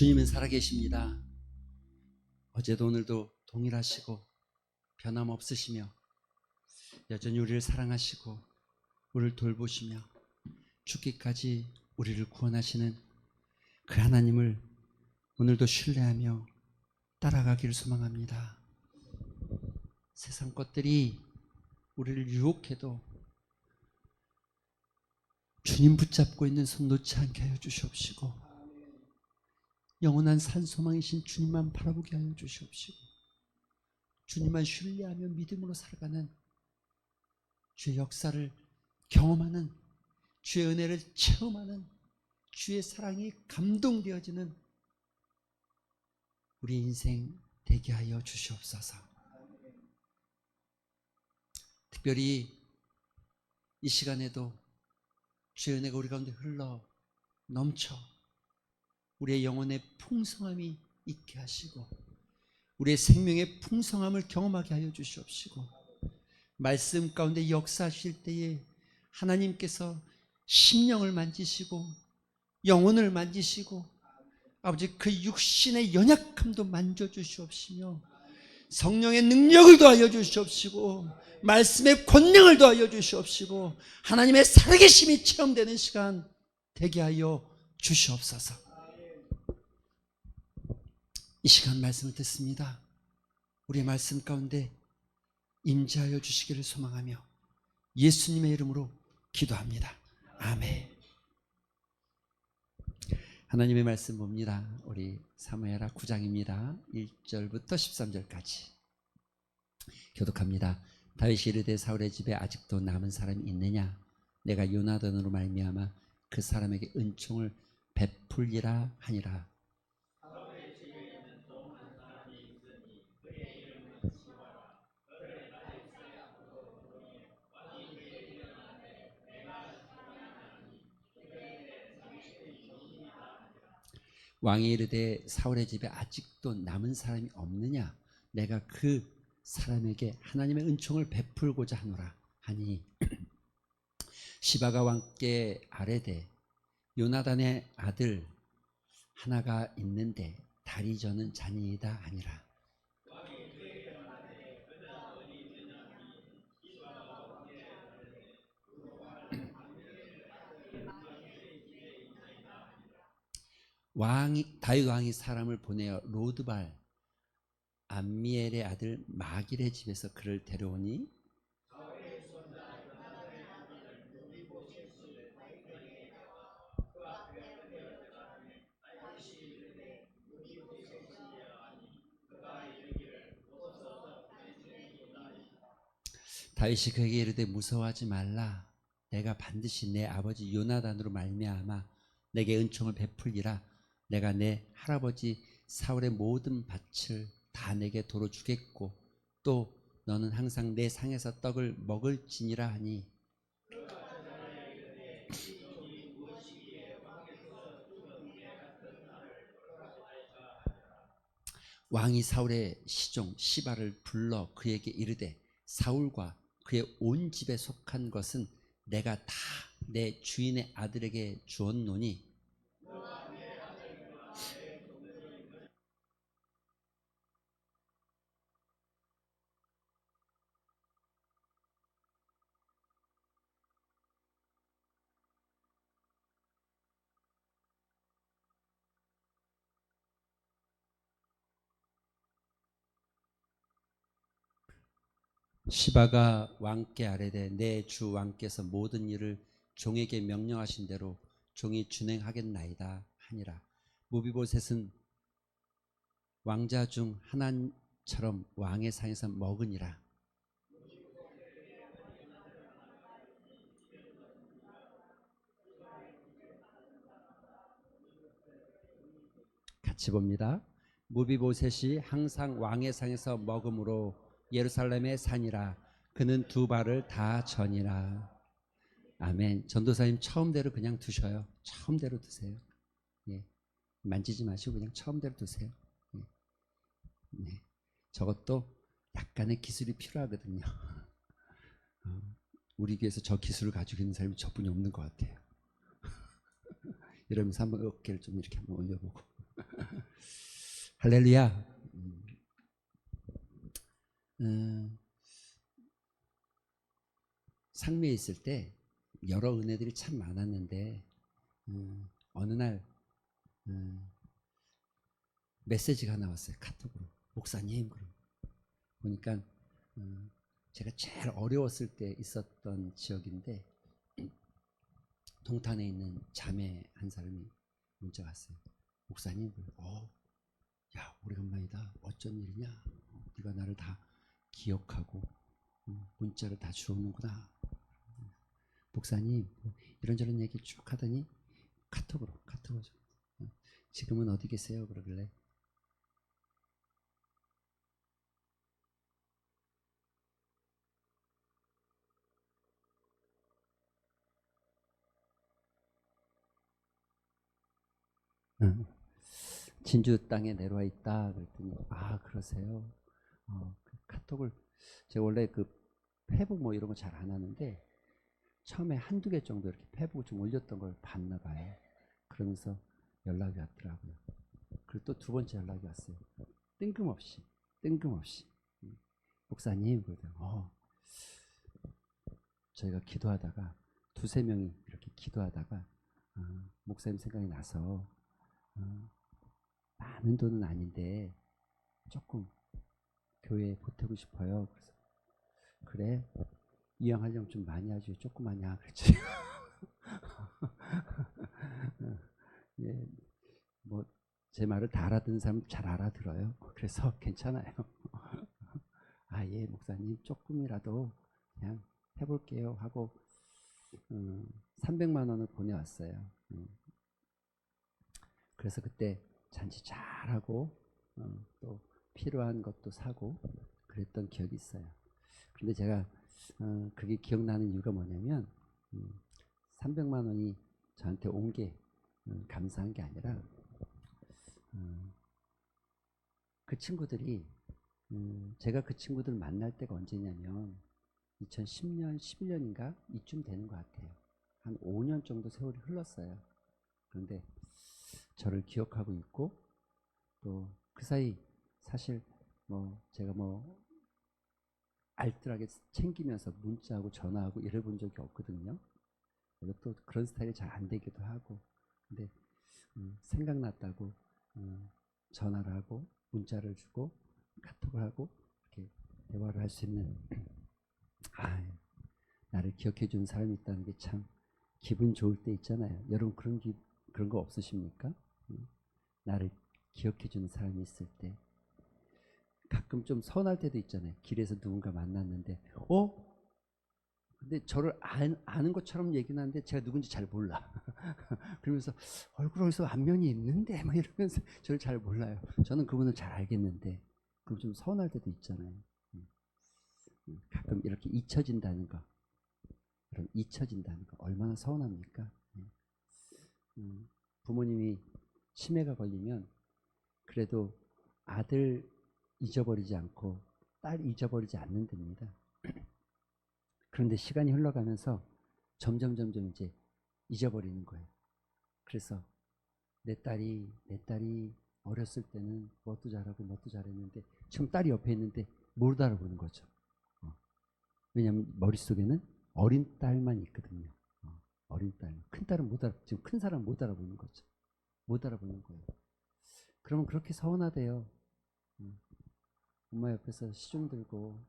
주님은 살아계십니다. 어제도 오늘도 동일하시고 변함없으시며 여전히 우리를 사랑하시고 우리를 돌보시며 죽기까지 우리를 구원하시는 그 하나님을 오늘도 신뢰하며 따라가기를 소망합니다. 세상 것들이 우리를 유혹해도 주님 붙잡고 있는 손 놓지 않게 하여 주시옵시고, 영원한 산소망이신 주님만 바라보게 하여 주시옵시고, 주님만 신뢰하며 믿음으로 살아가는 주의 역사를 경험하는, 주의 은혜를 체험하는, 주의 사랑이 감동되어지는 우리 인생 되게 하여 주시옵소서. 특별히 이 시간에도 주의 은혜가 우리 가운데 흘러 넘쳐 우리의 영혼의 풍성함이 있게 하시고 우리의 생명의 풍성함을 경험하게 하여 주시옵시고, 말씀 가운데 역사하실 때에 하나님께서 심령을 만지시고 영혼을 만지시고 아버지 그 육신의 연약함도 만져주시옵시며 성령의 능력을 더하여 주시옵시고 말씀의 권능을 더하여 주시옵시고 하나님의 살아계심이 체험되는 시간 되게 하여 주시옵소서. 이 시간 말씀을 듣습니다. 우리의 말씀 가운데 임재하여 주시기를 소망하며 예수님의 이름으로 기도합니다. 아멘. 하나님의 말씀 봅니다. 우리 사무엘하 9장입니다. 1절부터 13절까지 교독합니다. 다윗이 이르되 사울의 집에 아직도 남은 사람이 있느냐? 내가 요나단으로 말미암아 그 사람에게 은총을 베풀리라 하니라. 왕이 이르되 사울의 집에 아직도 남은 사람이 없느냐? 내가 그 사람에게 하나님의 은총을 베풀고자 하노라 하니 시바가 왕께 아뢰되 요나단의 아들 하나가 있는데 다리 저는 자니이다 하니라. 다윗 왕이 사람을 보내어 로드발 암미엘의 아들 마길의 집에서 그를 데려오니 다윗이 그에게 이르되 무서워하지 말라. 내가 반드시 내 아버지 요나단으로 말미암아 내게 은총을 베풀리라. 내가 내 할아버지 사울의 모든 밭을 다 내게 도로 주겠고 또 너는 항상 내 상에서 떡을 먹을지니라 하니 왕이 사울의 시종 시바를 불러 그에게 이르되 사울과 그의 온 집에 속한 것은 내가 다 내 주인의 아들에게 주었노니 시바가 왕께 아뢰되 내 주 왕께서 모든 일을 종에게 명령하신 대로 종이 준행하겠나이다 하니라. 무비보셋은 왕자 중 하나처럼 왕의 상에서 먹으니라. 같이 봅니다. 무비보셋이 항상 왕의 상에서 먹음으로 예루살렘의 산이라. 그는 두 발을 다 저니라. 아멘. 전도사님 처음대로 그냥 두셔요. 처음대로 두세요. 예. 만지지 마시고 그냥 처음대로 두세요. 예. 네. 저것도 약간의 기술이 필요하거든요. 우리 교회에서 저 기술을 가지고 있는 사람이 저뿐이 없는 것 같아요. 이러면서 한번 어깨를 좀 이렇게 한번 올려보고 할렐루야. 음, 상미에 있을 때 여러 은혜들이 참 많았는데 어느 날 메시지가 나왔어요. 카톡으로. 목사님, 그럼 보니까 제가 제일 어려웠을 때 있었던 지역인데 동탄에 있는 자매 한 사람이 문자 왔어요. 목사님, 야, 오래간만이다. 어쩐 일이냐? 네가 나를 다 기억하고 문자를 다 주었는구나. 목사님, 이런저런 얘기 쭉 하더니 카톡으로 지금은 어디 계세요? 그러길래 진주 땅에 내려와 있다. 그랬더니 그러세요? 그 카톡을 제가 원래 그 페북 뭐 이런 거 잘 안 하는데 처음에 한두 개 정도 이렇게 페북을 좀 올렸던 걸 봤나 봐요. 그러면서 연락이 왔더라고요. 그리고 또 두 번째 연락이 왔어요. 뜬금없이 목사님, 그러더니 저희가 기도하다가 두세 명이 이렇게 기도하다가 목사님 생각이 나서 많은 돈은 아닌데 조금 교회에 보태고 싶어요. 그래서 그래, 이왕하려면 좀 많이 하지 조금 하냐 그랬지. 예, 뭐 제 말을 다 알아듣는 사람 잘 알아들어요. 그래서 괜찮아요. 예, 목사님 조금이라도 그냥 해볼게요 하고 300만 원을 보내왔어요. 그래서 그때 잔치 잘하고 또 필요한 것도 사고 그랬던 기억이 있어요. 근데 제가 그게 기억나는 이유가 뭐냐면 300만 원이 저한테 온 게 감사한 게 아니라 그 친구들이 제가 그 친구들 만날 때가 언제냐면 2010년, 11년인가 이쯤 되는 것 같아요. 한 5년 정도 세월이 흘렀어요. 그런데 저를 기억하고 있고 또 그 사이 사실 뭐 제가 뭐 알뜰하게 챙기면서 문자하고 전화하고 이래본 적이 없거든요. 그리고 또 그런 스타일이 잘 안 되기도 하고 근데 생각났다고 전화를 하고 문자를 주고 카톡을 하고 이렇게 대화를 할 수 있는 나를 기억해 주는 사람이 있다는 게 참 기분 좋을 때 있잖아요. 여러분 그런 거 없으십니까? 나를 기억해 주는 사람이 있을 때 가끔 좀 서운할 때도 있잖아요. 길에서 누군가 만났는데 근데 저를 아는 것처럼 얘기는 하는데 제가 누군지 잘 몰라. 그러면서 얼굴 어디서 안면이 있는데 막 이러면서 저를 잘 몰라요. 저는 그분을 잘 알겠는데 그럼 좀 서운할 때도 있잖아요. 가끔 이렇게 잊혀진다는 거, 그럼 잊혀진다는 거 얼마나 서운합니까? 부모님이 치매가 걸리면 그래도 아들 잊어버리지 않고 딸 잊어버리지 않는답니다. 그런데 시간이 흘러가면서 점점 이제 잊어버리는 거예요. 그래서 내 딸이 어렸을 때는 뭣도 잘하고 뭣도 잘했는데 지금 딸이 옆에 있는데 못 알아보는 거죠. 왜냐하면 머릿속에는 어린 딸만 있거든요. 어린 딸. 큰 딸은 지금 큰 사람 못 알아보는 거죠. 못 알아보는 거예요. 그러면 그렇게 서운하대요. 엄마 옆에서 시중 들고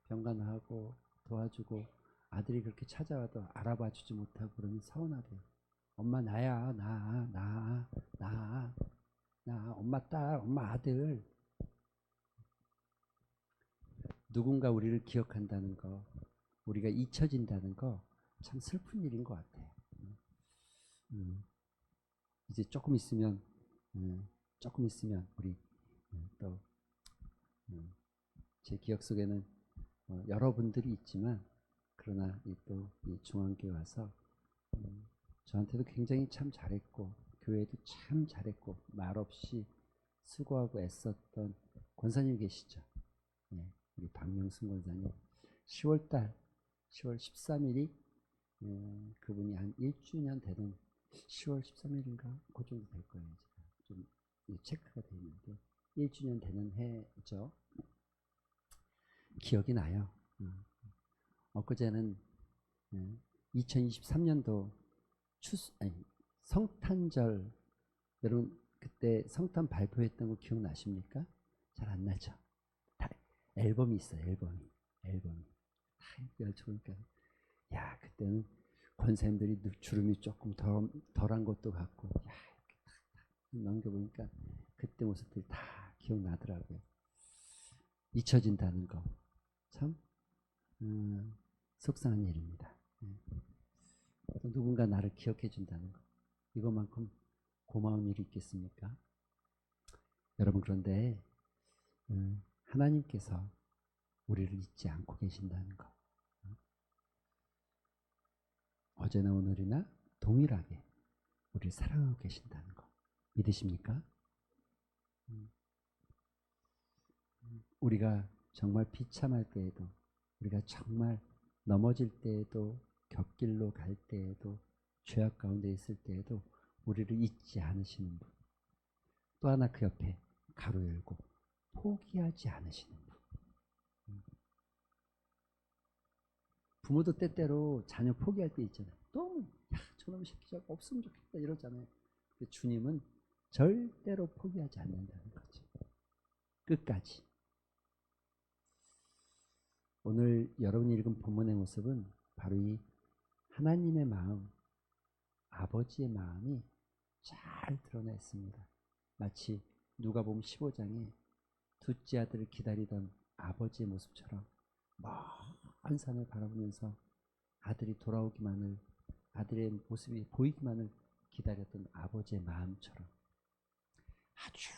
병간하고 도와주고 아들이 그렇게 찾아와도 알아봐 주지 못하고 그러면 서운하대요. 엄마 나야 나 엄마 딸 엄마 아들. 누군가 우리를 기억한다는 거 우리가 잊혀진다는 거 참 슬픈 일인 것 같아요. 이제 조금 있으면 우리 또 제 기억 속에는 여러분들이 있지만 그러나 또 이 중앙교회 와서 저한테도 굉장히 참 잘했고 교회도 참 잘했고 말없이 수고하고 애썼던 권사님 계시죠. 우리 박명순 권사님 10월 13일이 그분이 한 1주년 되는 10월 13일인가 그 정도 될 거예요. 좀 체크가 되어 있는데 1주년 되는 해죠. 기억이 나요. 엊그제는 2023년도 성탄절, 여러분 그때 성탄 발표했던 거 기억나십니까? 잘 안 나죠? 다 앨범이 있어요. 앨범이 다 열쳐보니까 야, 그때는 권사님들이 주름이 조금 덜한 것도 같고, 야, 이렇게 탁탁 넘겨보니까 그때 모습들이 다 기억나더라고요. 잊혀진다는 거 참 속상한 일입니다. 또 누군가 나를 기억해 준다는 거, 이것만큼 고마운 일이 있겠습니까? 여러분, 그런데 하나님께서 우리를 잊지 않고 계신다는 거, 어제나 오늘이나 동일하게 우리를 사랑하고 계신다는 거 믿으십니까? 우리가 정말 비참할 때에도, 우리가 정말 넘어질 때에도, 곁길로 갈 때에도, 죄악 가운데 있을 때에도 우리를 잊지 않으시는 분, 또 하나 그 옆에 가로 열고 포기하지 않으시는 분. 부모도 때때로 자녀 포기할 때 있잖아요. 너무 저놈의 새끼가 없으면 좋겠다 이러잖아요. 근데 주님은 절대로 포기하지 않는다는 거죠. 끝까지. 오늘 여러분이 읽은 본문의 모습은 바로 이 하나님의 마음, 아버지의 마음이 잘 드러나 있습니다. 마치 누가복음 15장에 둘째 아들을 기다리던 아버지의 모습처럼 먼 산을 바라보면서 아들이 돌아오기만을, 아들의 모습이 보이기만을 기다렸던 아버지의 마음처럼, 아주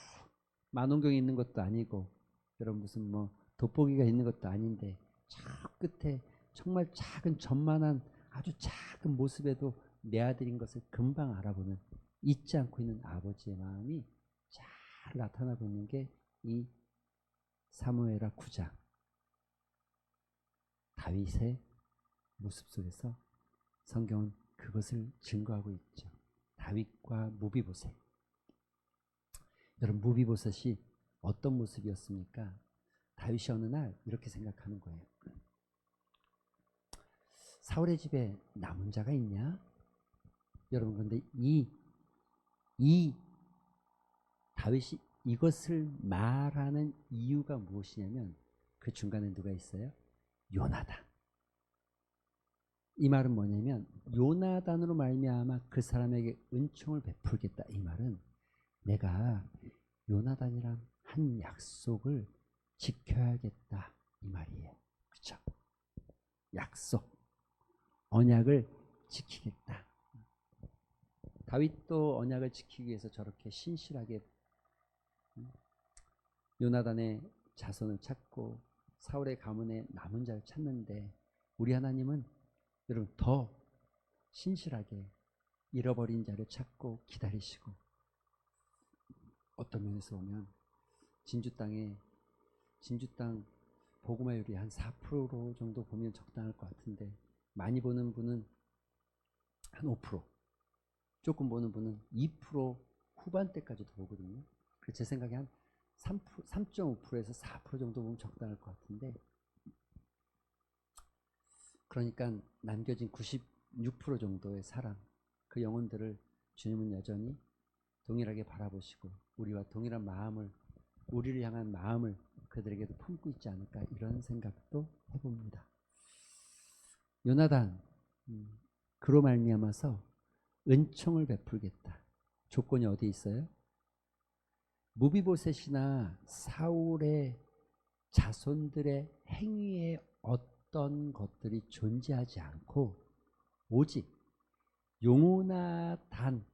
만원경이 있는 것도 아니고 여러분 무슨 돋보기가 있는 것도 아닌데 저 끝에 정말 작은 전만한 아주 작은 모습에도 내 아들인 것을 금방 알아보는, 잊지 않고 있는 아버지의 마음이 잘 나타나고 있는 게 이 사무엘하 9장 다윗의 모습 속에서 성경은 그것을 증거하고 있죠. 다윗과 무비보셋. 여러분, 무비보셋이 어떤 모습이었습니까? 다윗이 어느 날 이렇게 생각하는 거예요. 사울의 집에 남은 자가 있냐? 여러분, 그런데 이 다윗이 이것을 말하는 이유가 무엇이냐면 그 중간에 누가 있어요? 요나단. 이 말은 뭐냐면 요나단으로 말미암아 그 사람에게 은총을 베풀겠다. 이 말은 내가 요나단이랑 한 약속을 지켜야겠다 이 말이에요. 그렇죠? 약속, 언약을 지키겠다. 다윗도 언약을 지키기 위해서 저렇게 신실하게 요나단의 자손을 찾고 사울의 가문에 남은 자를 찾는데, 우리 하나님은 여러분 더 신실하게 잃어버린 자를 찾고 기다리시고, 어떤 면에서 보면 진주 땅 복음화율이 한 4% 정도 보면 적당할 것 같은데, 많이 보는 분은 한 5%, 조금 보는 분은 2% 후반대까지도 보거든요. 그래서 제 생각에 한 3.5%에서 4% 정도 보면 적당할 것 같은데, 그러니까 남겨진 96% 정도의 사람, 그 영혼들을 주님은 여전히 동일하게 바라보시고 우리와 동일한 마음을, 우리를 향한 마음을 그들에게도 품고 있지 않을까, 이런 생각도 해봅니다. 요나단, 그로 말미암아서 은총을 베풀겠다. 조건이 어디 있어요? 무비보셋이나 사울의 자손들의 행위에 어떤 것들이 존재하지 않고 오직 요나단,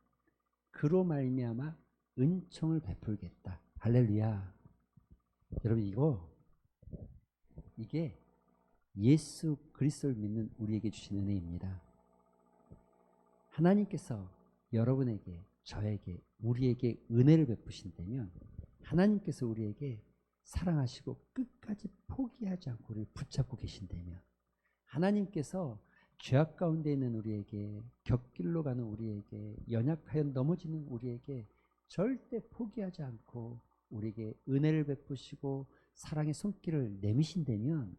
그로 말미암아 은총을 베풀겠다. 할렐루야. 여러분, 이게 예수 그리스도를 믿는 우리에게 주신 은혜입니다. 하나님께서 여러분에게, 저에게, 우리에게 은혜를 베푸신다면, 하나님께서 우리에게 사랑하시고 끝까지 포기하지 않고 우리를 붙잡고 계신다면, 하나님께서 죄악 가운데 있는 우리에게, 곁길로 가는 우리에게, 연약하여 넘어지는 우리에게 절대 포기하지 않고 우리에게 은혜를 베푸시고 사랑의 손길을 내미신다면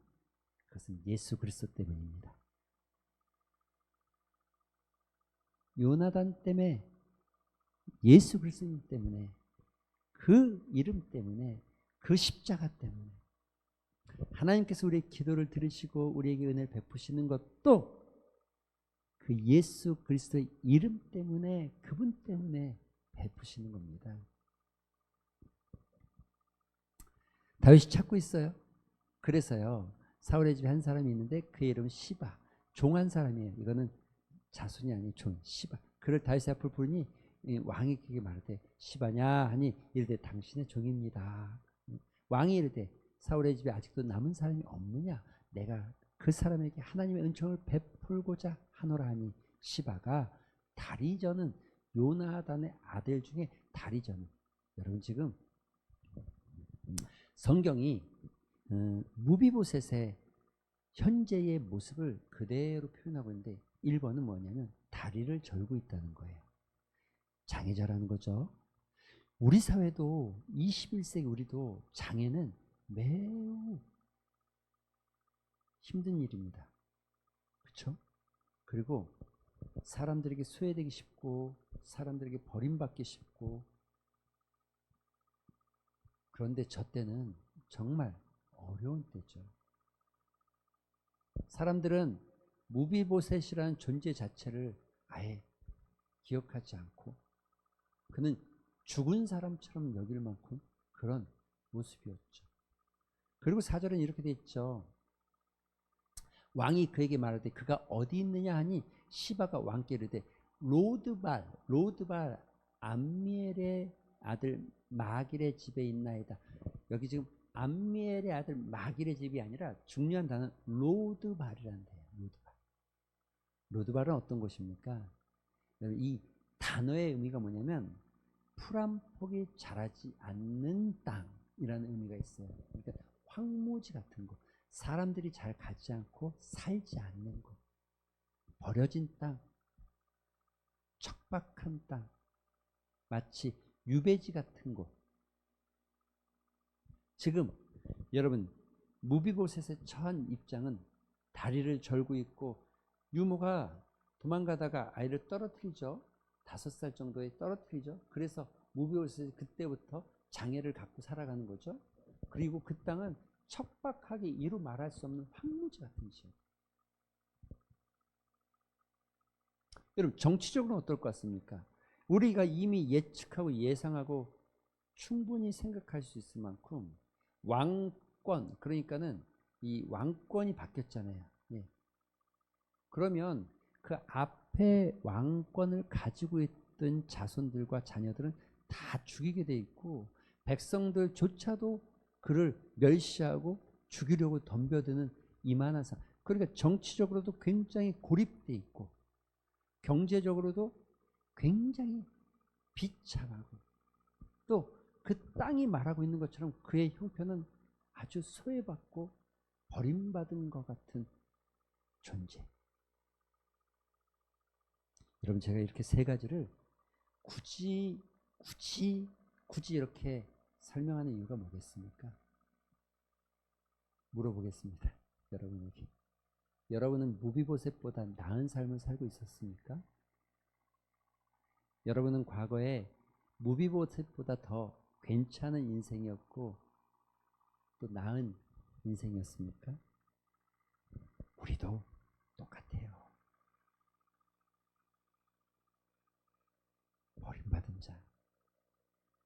그것은 예수 그리스도 때문입니다. 요나단 때문에, 예수 그리스도님 때문에, 그 이름 때문에, 그 십자가 때문에 하나님께서 우리의 기도를 들으시고 우리에게 은혜를 베푸시는 것도 그 예수 그리스도의 이름 때문에, 그분 때문에 베푸시는 겁니다. 다윗이 찾고 있어요. 그래서요, 사울의 집에 한 사람이 있는데 그의 이름은 시바, 종한 사람이에요. 이거는 자손이 아닌 종, 시바. 그를 다윗의 앞을 부르니 왕이 그에게 말하되 시바냐 하니 이르되 당신의 종입니다. 왕이 이르되 사울의 집에 아직도 남은 사람이 없느냐, 내가 그 사람에게 하나님의 은총을 베풀고자 하노라 하니 시바가 다리저는 요나단의 아들 중에 다리저는, 여러분 지금 성경이 무비보셋의 현재의 모습을 그대로 표현하고 있는데 1번은 뭐냐면 다리를 절고 있다는 거예요. 장애자라는 거죠. 우리 사회도 21세기 우리도 장애는 매우 힘든 일입니다. 그렇죠? 그리고 사람들에게 소외되기 쉽고 사람들에게 버림받기 쉽고, 그런데 저 때는 정말 어려운 때죠. 사람들은 무비보셋이라는 존재 자체를 아예 기억하지 않고 그는 죽은 사람처럼 여길 만큼 그런 모습이었죠. 그리고 4절은 이렇게 돼 있죠. 왕이 그에게 말하되 그가 어디 있느냐 하니 시바가 왕께 이르되 로드발 암미엘의 아들 마길의 집에 있나이다. 여기 지금 암미엘의 아들 마길의 집이 아니라 중요한 단어는 로드발이라는 데예요. 로드발은 어떤 곳입니까? 이 단어의 의미가 뭐냐면 풀 한 폭이 자라지 않는 땅이라는 의미가 있어요. 그러니까 황무지 같은 곳, 사람들이 잘 가지 않고 살지 않는 곳, 버려진 땅, 척박한 땅, 마치 유배지 같은 곳. 지금 여러분 무비보셋의 처한 입장은 다리를 절고 있고, 유모가 도망가다가 아이를 떨어뜨리죠. 5살 정도에 떨어뜨리죠. 그래서 무비보셋이 그때부터 장애를 갖고 살아가는 거죠. 그리고 그 땅은 척박하게 이루 말할 수 없는 황무지 같은 지역. 여러분 정치적으로 어떨 것 같습니까? 우리가 이미 예측하고 예상하고 충분히 생각할 수 있을 만큼 왕권, 그러니까는 이 왕권이 바뀌었잖아요. 예. 그러면 그 앞에 왕권을 가지고 있던 자손들과 자녀들은 다 죽이게 돼 있고, 백성들조차도 그를 멸시하고 죽이려고 덤벼드는 이만한 상황. 그러니까 정치적으로도 굉장히 고립돼 있고 경제적으로도 굉장히 비참하고, 또 그 땅이 말하고 있는 것처럼 그의 형편은 아주 소외받고 버림받은 것 같은 존재. 여러분 제가 이렇게 세 가지를 굳이 이렇게 설명하는 이유가 뭐겠습니까? 물어보겠습니다. 여러분에게. 여러분은 무비보셋보다 나은 삶을 살고 있었습니까? 여러분은 과거에 무비보셋보다 더 괜찮은 인생이었고 또 나은 인생이었습니까? 우리도 똑같아요. 버림받은 자,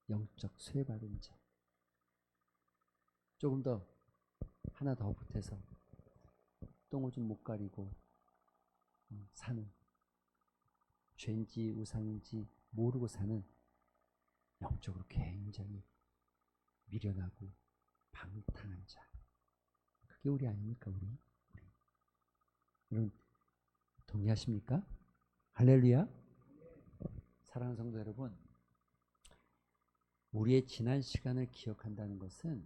영적 소외받은 자, 조금 더 하나 더 보태서 똥오줌 못 가리고 사는, 죄인지 우상인지 모르고 사는 영적으로 굉장히 미련하고 방탕한 자. 그게 우리 아닙니까? 우리. 여러분 동의하십니까? 할렐루야. 사랑하는 성도 여러분, 우리의 지난 시간을 기억한다는 것은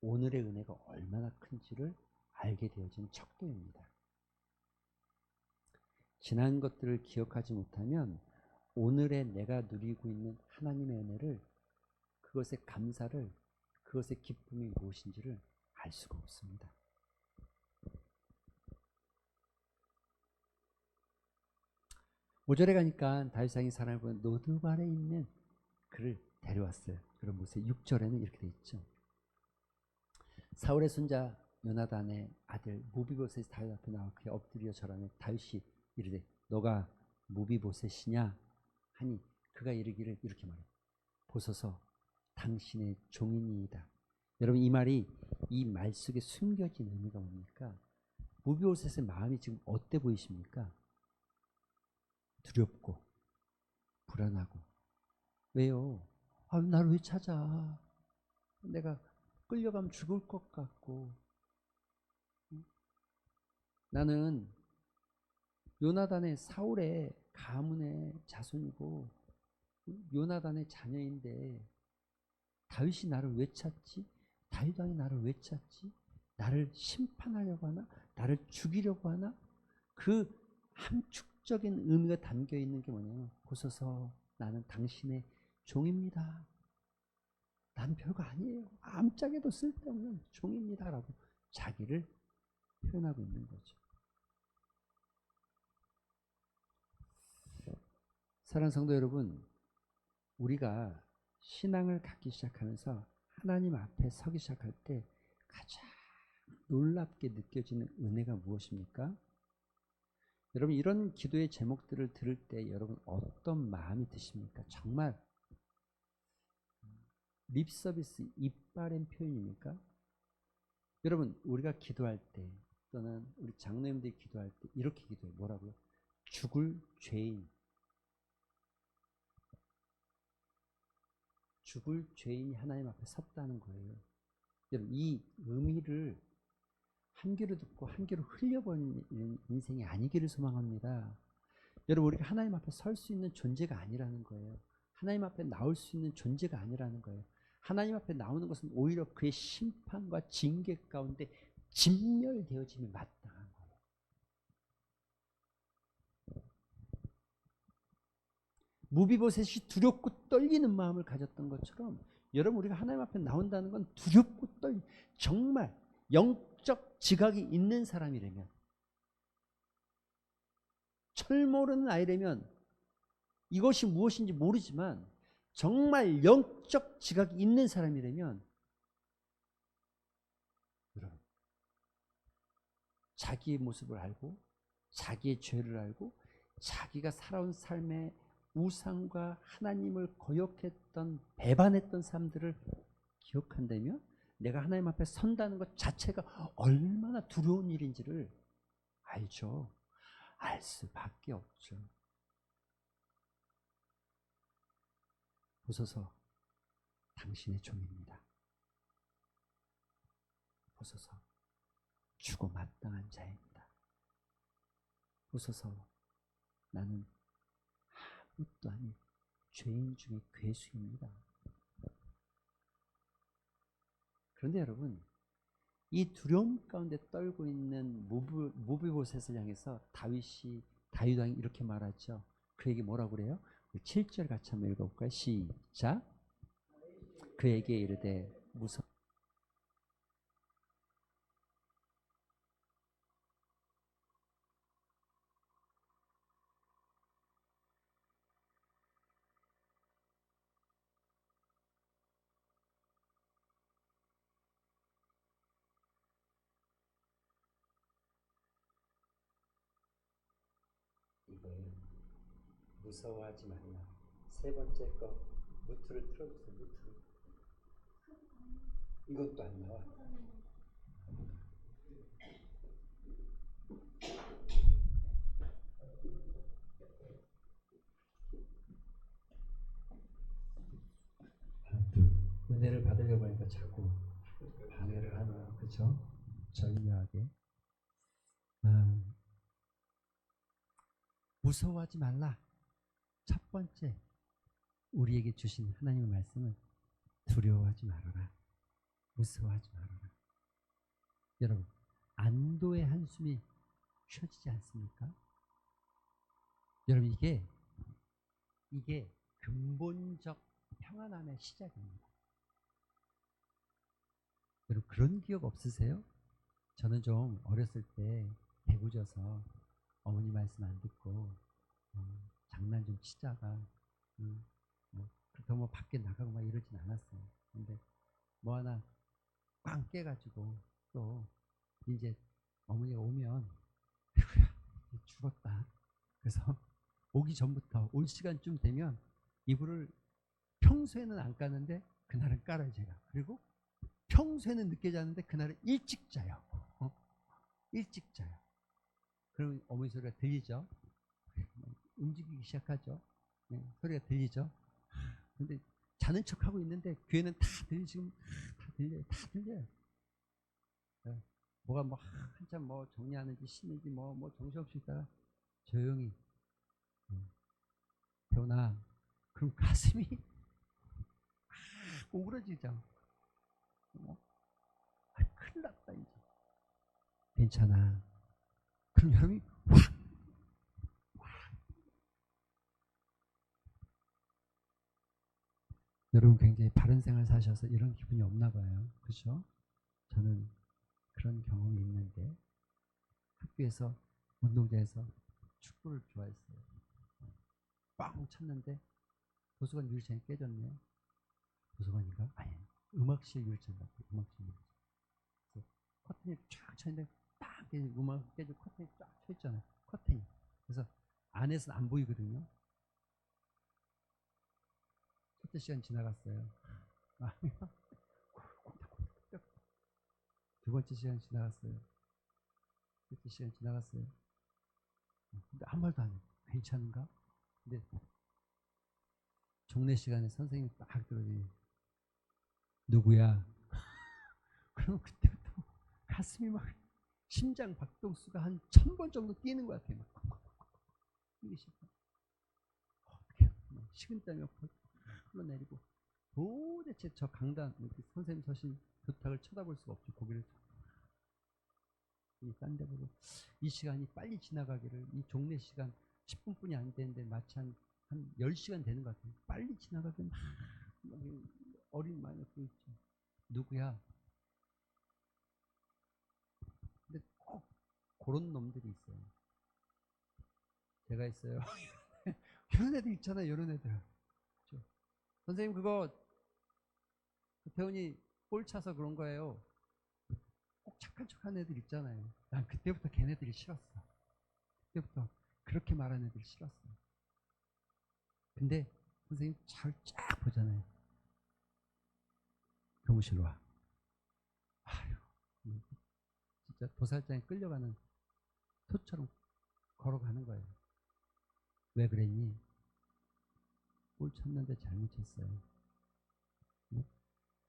오늘의 은혜가 얼마나 큰지를 알게 되어진 척도입니다. 지난 것들을 기억하지 못하면 오늘의 내가 누리고 있는 하나님의 은혜를, 그것의 감사를, 그것의 기쁨이 무엇인지를 알 수가 없습니다. 5절에 가니까 다윗 왕이 사람을 보는 노드발에 있는 그를 데려왔어요. 그런 모습. 6절에는 이렇게 돼 있죠. 사울의 손자 요나단의 아들 무비보셋이 다윗 앞에 나와 그에 엎드려 절하며 다윗이 이르되 너가 무비보셋이냐 하니 그가 이르기를 이렇게 말해요. 보소서 당신의 종이니이다. 여러분, 이 말이, 이 말 속에 숨겨진 의미가 뭡니까? 무비보셋의 마음이 지금 어때 보이십니까? 두렵고 불안하고. 왜요? 나를 왜 찾아? 내가 끌려가면 죽을 것 같고. 나는 요나단의, 사울의 가문의 자손이고 요나단의 자녀인데 다윗이 나를 왜 찾지? 다윗 왕이 나를 왜 찾지? 나를 심판하려고 하나? 나를 죽이려고 하나? 그 함축적인 의미가 담겨 있는 게 뭐냐면, 보소서 나는 당신의 종입니다. 난 별거 아니에요. 아무짝에도 쓸데없는 종입니다. 라고 자기를 표현하고 있는 거죠. 사랑하는 성도 여러분, 우리가 신앙을 갖기 시작하면서 하나님 앞에 서기 시작할 때 가장 놀랍게 느껴지는 은혜가 무엇입니까? 여러분, 이런 기도의 제목들을 들을 때 여러분 어떤 마음이 드십니까? 정말 립서비스, 입바램 표현입니까? 여러분, 우리가 기도할 때 또는 우리 장로님들이 기도할 때 이렇게 기도해요. 뭐라고요? 죽을 죄인, 죽을 죄인이 하나님 앞에 섰다는 거예요. 여러분, 이 의미를 한 귀로 듣고 한 귀로 흘려버리는 인생이 아니기를 소망합니다. 여러분, 우리가 하나님 앞에 설 수 있는 존재가 아니라는 거예요. 하나님 앞에 나올 수 있는 존재가 아니라는 거예요. 하나님 앞에 나오는 것은 오히려 그의 심판과 징계 가운데 진멸되어짐에 마땅한 거예요. 무비보셋이 두렵고 떨리는 마음을 가졌던 것처럼 여러분, 우리가 하나님 앞에 나온다는 건 두렵고 정말 영적 지각이 있는 사람이라면, 철 모르는 아이라면 이것이 무엇인지 모르지만 정말 영적 지각이 있는 사람이라면 여러분, 자기의 모습을 알고 자기의 죄를 알고 자기가 살아온 삶의 우상과 하나님을 거역했던, 배반했던 삶들을 기억한다면 내가 하나님 앞에 선다는 것 자체가 얼마나 두려운 일인지를 알죠. 알 수밖에 없죠. 보소서 당신의 종입니다. 보소서 주고 마땅한 자입니다. 보소서 나는 아무것도 아닌 죄인 중에 괴수입니다. 그런데 여러분, 이 두려움 가운데 떨고 있는 무비보셋을 향해서 다윗 왕이 이렇게 말하죠. 그에게 뭐라고 그래요? 7절 같이 한번 읽어볼까요? 시작. 그에게 이르되 무서워. 이거예요. 무서워하지 말라. 세 번째 거 무트를 틀어주세요. 무트. 이것도 안 나와. 은혜를 받으려고 하니까 자꾸 방해를 하네요. 그렇죠? 절묘하게. 무서워하지 말라. 첫 번째 우리에게 주신 하나님의 말씀은 두려워하지 말아라. 무서워하지 말아라. 여러분, 안도의 한숨이 쉬어지지 않습니까? 여러분, 이게 이게 근본적 평안함의 시작입니다. 여러분 그런 기억 없으세요? 저는 좀 어렸을 때 배구져서 어머니 말씀 안 듣고 장난 좀 치다가 그렇다고 뭐 밖에 나가고 막 이러진 않았어요. 근데 뭐 하나 꽝 깨가지고 또 이제 어머니가 오면 죽었다. 그래서 오기 전부터 올 시간쯤 되면 이불을 평소에는 안 까는데 그날은 깔아요 제가. 그리고 평소에는 늦게 자는데 그날은 일찍 자요. 일찍 자요. 그러면 어머니 소리가 들리죠. 움직이기 시작하죠. 소리가 들리죠. 근데 자는 척하고 있는데 귀에는 다 지금 다 들려요. 다 들려요. 뭐가 뭐 한참 뭐 정리하는지 씻는지 뭐 정신없이 있다가 조용히 태어나. 그럼 가슴이 오그러지죠. 큰일 났다 이제. 괜찮아. 그럼 여러분이 확 여러분 굉장히 바른 생활 사셔서 이런 기분이 없나 봐요. 그렇죠? 저는 그런 경험이 있는데 학교에서 운동장에서 축구를 좋아했어요. 빵 쳤는데 도서관 유리창이 깨졌네요. 도서관인가? 아니, 음악실 유리창 같아요. 음악실 유리창. 그래서 커튼이 쫙 쳐있는데 딱 음악 깨지고 커튼이 쫙 쳐있잖아요. 커튼이. 그래서 안에서는 안 보이거든요. 첫째 시간 지나갔어요. 두 번째 시간 지나갔어요. 셋째 시간 지나갔어요. 근데 아무 말도 안 해요. 괜찮은가? 근데 종례 시간에 선생님이 딱 들어오니 누구야? 그럼 그때부터 가슴이 막 심장 박동수가 한 1000번 정도 뛰는 것 같아요. 막 뛰기 시작해. 어떻게 식은땀이 흘러내리고 도대체 저 강단 선생님 서신 교탁을 쳐다볼 수가 없죠. 고개를 딴 데 보고 이 시간이 빨리 지나가기를 이 종례 시간 10분뿐이 안 되는데 마치 한 10시간 되는 것 같아요. 빨리 지나가기를 막 어린 마음이 있죠. 누구야? 근데 꼭 그런 놈들이 있어요. 제가 있어요. 이런 애들 있잖아요. 이런 애들. 그렇죠? 선생님 그거 태훈이 볼 차서 그런 거예요. 꼭 착한 척하는 애들 있잖아요. 난 그때부터 걔네들이 싫었어. 그때부터 그렇게 말하는 애들 싫었어. 근데 선생님 잘 쫙 보잖아요. 교무실로 와. 아유, 진짜 도살장에 끌려가는 소처럼 걸어가는 거예요. 왜 그랬니? 볼 쳤는데 잘못했어요.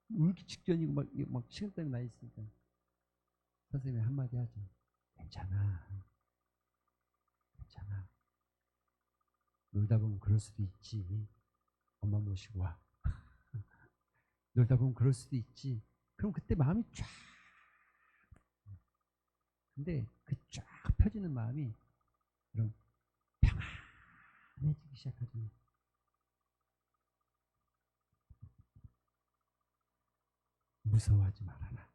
울기 직전이고 막 식은땀이 나 있으니까 선생님이 한마디 하죠. 괜찮아. 괜찮아. 놀다 보면 그럴 수도 있지. 엄마 모시고 와. 놀다 보면 그럴 수도 있지. 그럼 그때 마음이 쫙. 근데 그 쫙 펴지는 마음이 그럼 평안해지기 시작하죠. 무서워하지 말아라.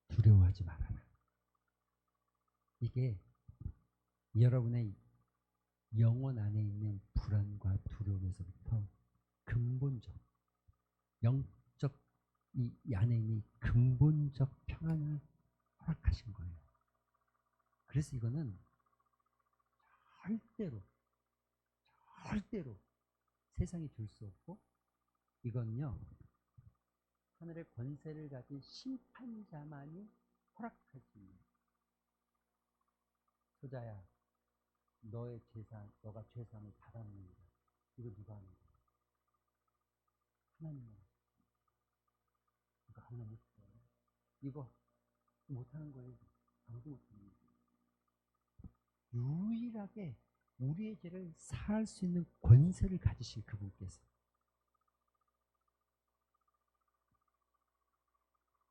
두려워하지 말아라. 이게 여러분의 영혼 안에 있는 불안과 두려움에서부터 근본적, 영적 이 안에 있는 근본적 평안을 허락하신 거예요. 그래서 이거는 절대로 세상이 줄 수 없고 이건요 하늘의 권세를 가진 심판자만이 허락할 수 있는 소자야 너의 죄사 너가 죄사함을 받았느니라. 이거 누가 하는 거야? 하나님은 이거 하나 못해요. 이거 못하는 거예요. 아무도 못하는 거예요. 유일하게 우리의 죄를 사할 수 있는 권세를 가지신 그분께서.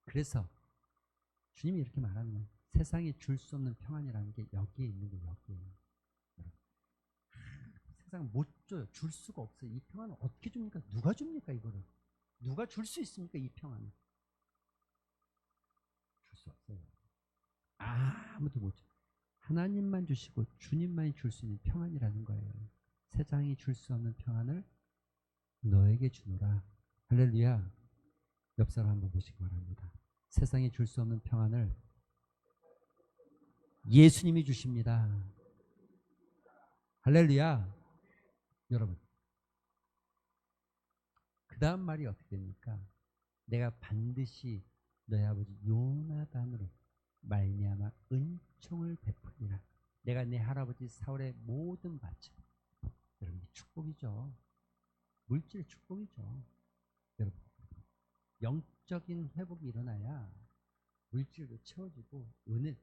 그래서 주님이 이렇게 말하는 거예요. 세상이 줄 수 없는 평안이라는 게 여기에 있는 거예요. 여기에. 세상 못 줘요. 줄 수가 없어요. 이 평안을 어떻게 줍니까? 누가 줍니까 이거를? 누가 줄 수 있습니까 이 평안을? 줄 수 없어요. 아무도 못 줘. 하나님만 주시고 주님만이 줄 수 있는 평안이라는 거예요. 세상이 줄 수 없는 평안을 너에게 주노라. 할렐루야. 옆 사람 한번 보시기 바랍니다. 세상이 줄 수 없는 평안을 예수님이 주십니다. 할렐루야. 여러분, 그 다음 말이 어떻게 됩니까? 내가 반드시 너희 아버지 요나단으로 말미암아 은총을 베푸리라. 내가 내 할아버지 사울의 모든 밭을. 여러분, 축복이죠. 물질의 축복이죠. 여러분, 영적인 회복이 일어나야 물질도 채워지고 은혜,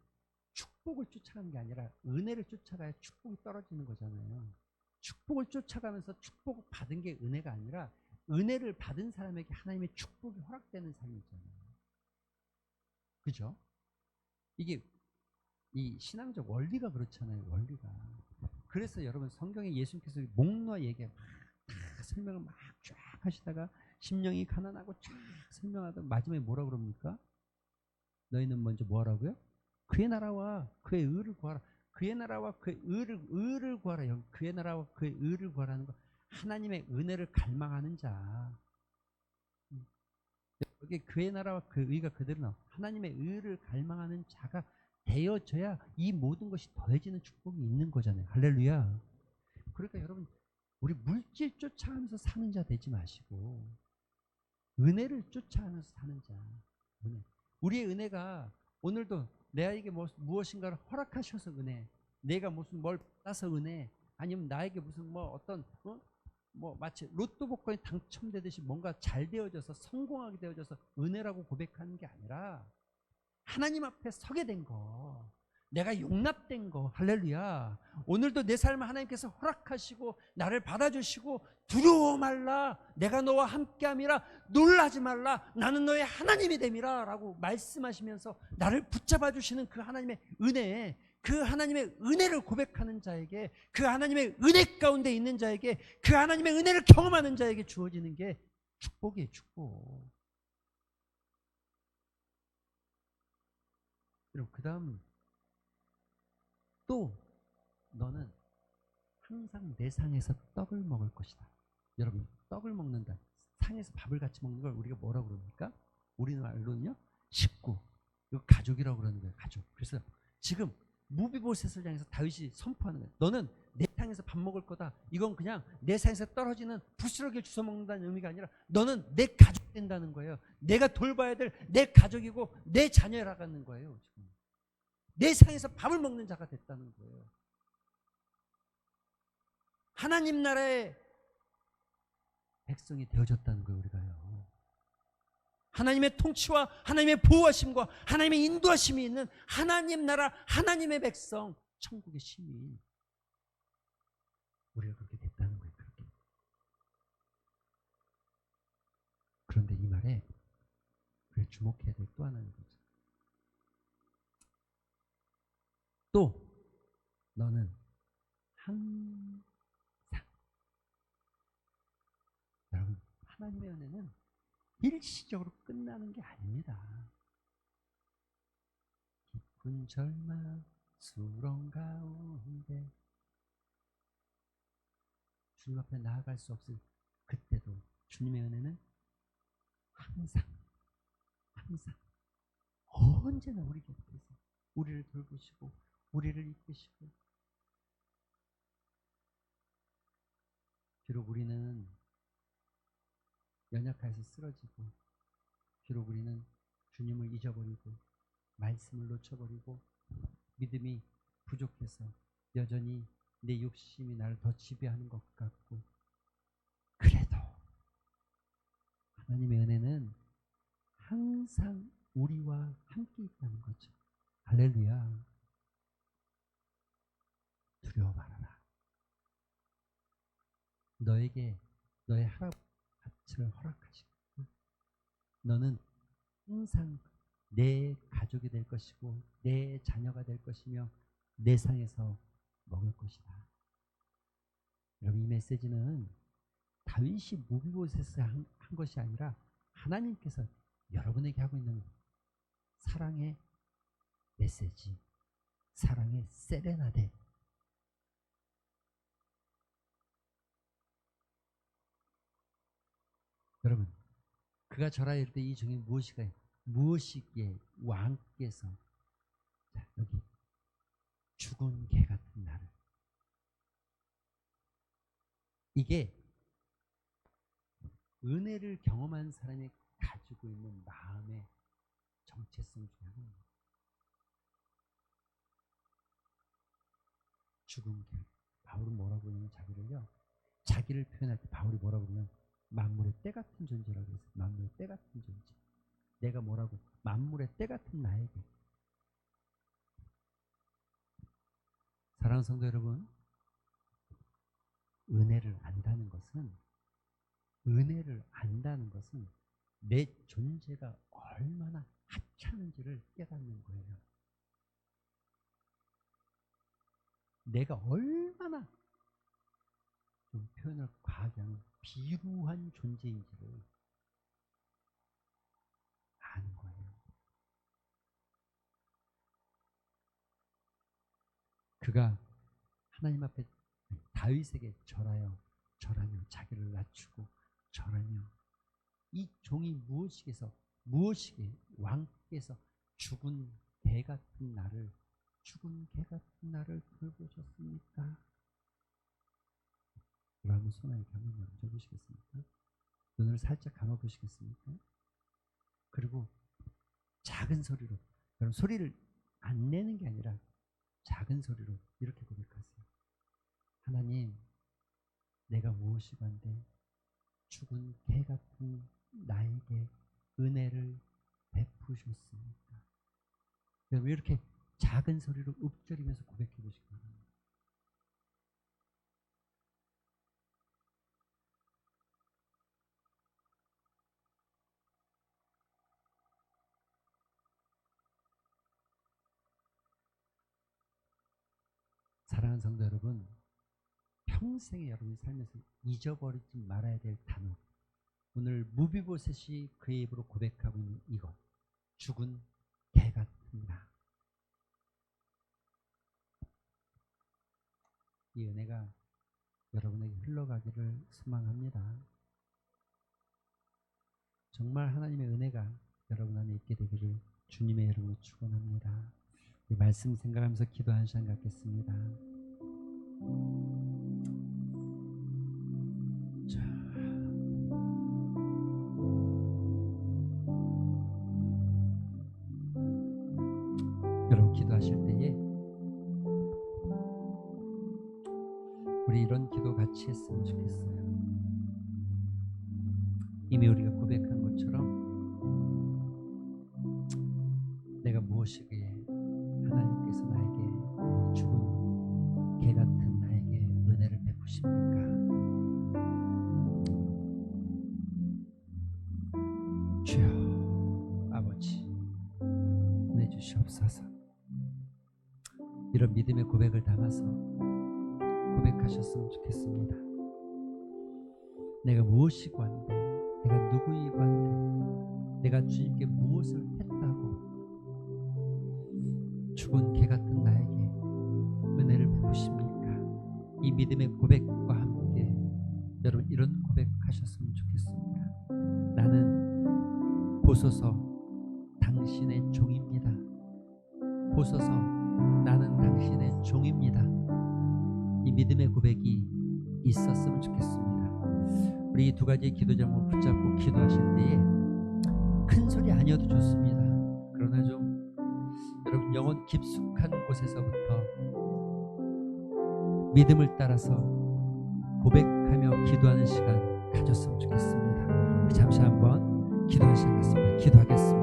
축복을 쫓아가는 게 아니라 은혜를 쫓아가야 축복이 떨어지는 거잖아요. 축복을 쫓아가면서 축복을 받은 게 은혜가 아니라 은혜를 받은 사람에게 하나님의 축복이 허락되는 삶이잖아요. 그죠? 이게 이 신앙적 원리가 그렇잖아요. 원리가. 그래서 여러분 성경에 예수님께서 목놓아 얘기 막 설명을 막 쫙 하시다가 심령이 가난하고 쫙 설명하다 마지막에 뭐라 그럽니까? 너희는 먼저 뭐 하라고요? 그의 나라와 그의 의를 구하라. 그의 나라와 그의 의를 구하라. 여기 그의 나라와 그의 의를 구하라는 거. 하나님의 은혜를 갈망하는 자. 여기 그의 나라와 그 의가 그대로 나와. 하나님의 의를 갈망하는 자가 되어져야 이 모든 것이 더해지는 축복이 있는 거잖아요. 할렐루야. 그러니까 여러분, 우리 물질 쫓아가면서 사는 자 되지 마시고 은혜를 쫓아가면서 사는 자. 은혜. 우리의 은혜가 오늘도 내에게 무엇인가를 허락하셔서 은혜, 내가 무슨 뭘 받아서 은혜, 아니면 나에게 무슨 뭐 어떤 뭐 마치 로또 복권이 당첨되듯이 뭔가 잘 되어져서 성공하게 되어져서 은혜라고 고백하는 게 아니라 하나님 앞에 서게 된 거, 내가 용납된 거. 할렐루야. 오늘도 내 삶을 하나님께서 허락하시고 나를 받아주시고 두려워 말라, 내가 너와 함께함이라, 놀라지 말라, 나는 너의 하나님이 됨이라 라고 말씀하시면서 나를 붙잡아 주시는 그 하나님의 은혜, 그 하나님의 은혜를 고백하는 자에게, 그 하나님의 은혜 가운데 있는 자에게, 그 하나님의 은혜를 경험하는 자에게 주어지는 게 축복이에요. 축복. 그럼 그 다음, 또 너는 항상 내 상에서 떡을 먹을 것이다. 여러분, 떡을 먹는다, 상에서 밥을 같이 먹는 걸 우리가 뭐라고 그럽니까? 우리말로는요 식구, 이거 가족이라고 그러는 거예요. 가족. 그래서 지금 무비보셋을 향해서 다윗이 선포하는 거예요. 너는 내 상에서 밥 먹을 거다. 이건 그냥 내 상에서 떨어지는 부스러기를 주워 먹는다는 의미가 아니라 너는 내 가족 된다는 거예요. 내가 돌봐야 될 내 가족이고 내 자녀라는 거예요. 지금 내 상에서 밥을 먹는 자가 됐다는 거예요. 하나님 나라의 백성이 되어졌다는 거예요. 우리가요. 하나님의 통치와 하나님의 보호하심과 하나님의 인도하심이 있는 하나님 나라, 하나님의 백성, 천국의 시민, 우리가 그렇게 됐다는 거예요. 그렇게. 그런데 이 말에 우리가 주목해야 될 또 하나는 거죠. 또 너는 항상, 여러분, 하나님의 은혜는 일시적으로 끝나는 게 아닙니다. 깊은 절망 수렁 가운데 주님 앞에 나아갈 수 없을 그때도 주님의 은혜는 항상 언제나 우리 곁에서 우리를 돌보시고 우리를 이끄시고, 비록 우리는 연약해서 쓰러지고, 비록 우리는 주님을 잊어버리고 말씀을 놓쳐버리고 믿음이 부족해서 여전히 내 욕심이 나를 더 지배하는 것 같고, 그래도 하나님의 은혜는 항상 우리와 함께 있다는 거죠. 할렐루야. 두려워 말아라. 너에게 너의 할아버지를 허락하시고 너는 항상 내 가족이 될 것이고 내 자녀가 될 것이며 내 상에서 먹을 것이다. 여러분, 이 메시지는 다윗이 무비보셋에 한 것이 아니라 하나님께서 여러분에게 하고 있는 사랑의 메시지, 사랑의 세레나데. 여러분, 그가 절하여 이르되 이 종이 무엇이기에 왕께서, 자, 여기 죽은 개 같은 나를. 이게 은혜를 경험한 사람이 가지고 있는 마음의 정체성 중에 하나입니다. 죽은 개. 바울은 뭐라고 그러냐면 자기를 표현할 때 바울이 뭐라고 그러냐면 만물의 때 같은 존재라고 했어요. 만물의 때 같은 존재. 내가 뭐라고? 만물의 때 같은 나에게. 사랑하는 성도 여러분, 은혜를 안다는 것은 내 존재가 얼마나 하찮은지를 깨닫는 거예요. 내가 얼마나, 좀 표현을 과하게 하면 비루한 존재인지를 아는 거예요. 그가 하나님 앞에 다윗에게 절하며 자기를 낮추고 절하며 이 종이 무엇이게 왕께서 죽은 개 같은 나를 돌보셨습니까? 그러면 손을 이렇게 한번 얹어보시겠습니까? 눈을 살짝 감아보시겠습니까? 그리고 작은 소리로, 여러분 소리를 안 내는 게 아니라 작은 소리로 이렇게 고백하세요. 하나님, 내가 무엇이고 한데 죽은 개 같은 나에게 은혜를 베푸셨습니까? 여러분, 이렇게 작은 소리로 읊조리면서 고백해 보시기 바랍니다. 사랑하는 성도 여러분, 평생에 여러분이 살면서 잊어버리지 말아야 될 단어, 오늘 무비보셋이 그의 입으로 고백하고 있는 이것, 죽은 개 같은 나. 이 은혜가 여러분에게 흘러가기를 소망합니다. 정말 하나님의 은혜가 여러분 안에 있게 되기를 주님의 이름으로 축원합니다. 이 말씀 생각하면서 기도하는 시간 갖겠습니다. 자, 여러분 기도하실 때에 우리 이런 기도 같이 했으면 좋겠어요. 이미 우리가 고백한 것처럼 내가 무엇이기에 하나님께서 나에게 죽은 개 같은 나에게 은혜를 베푸십니까? 주여 아버지, 은혜 주시옵소서. 이런 믿음의 고백을 담아서 고백하셨으면 좋겠습니다. 내가 무엇이고 한데, 내가 누구이고 한데, 내가 주님께 무엇을 했다고 죽은 개 같은 나에게 은혜를 베푸십니까? 이 믿음의 고백과 함께 여러분 이런 고백하셨으면 좋겠습니다. 나는 보소서 당신의 종입니다. 보소서 나는 당신의 종입니다. 이 믿음의 고백이 있었으면 좋겠습니다. 우리 이 두 가지의 기도 제목을 붙잡고 기도하실 때에 큰 소리 아니어도 좋습니다. 그러나 좀 여러분 영혼 깊숙한 곳에서부터 믿음을 따라서 고백하며 기도하는 시간 가졌으면 좋겠습니다. 우리 잠시 한번 기도하는 시간 갖습니다. 기도하겠습니다.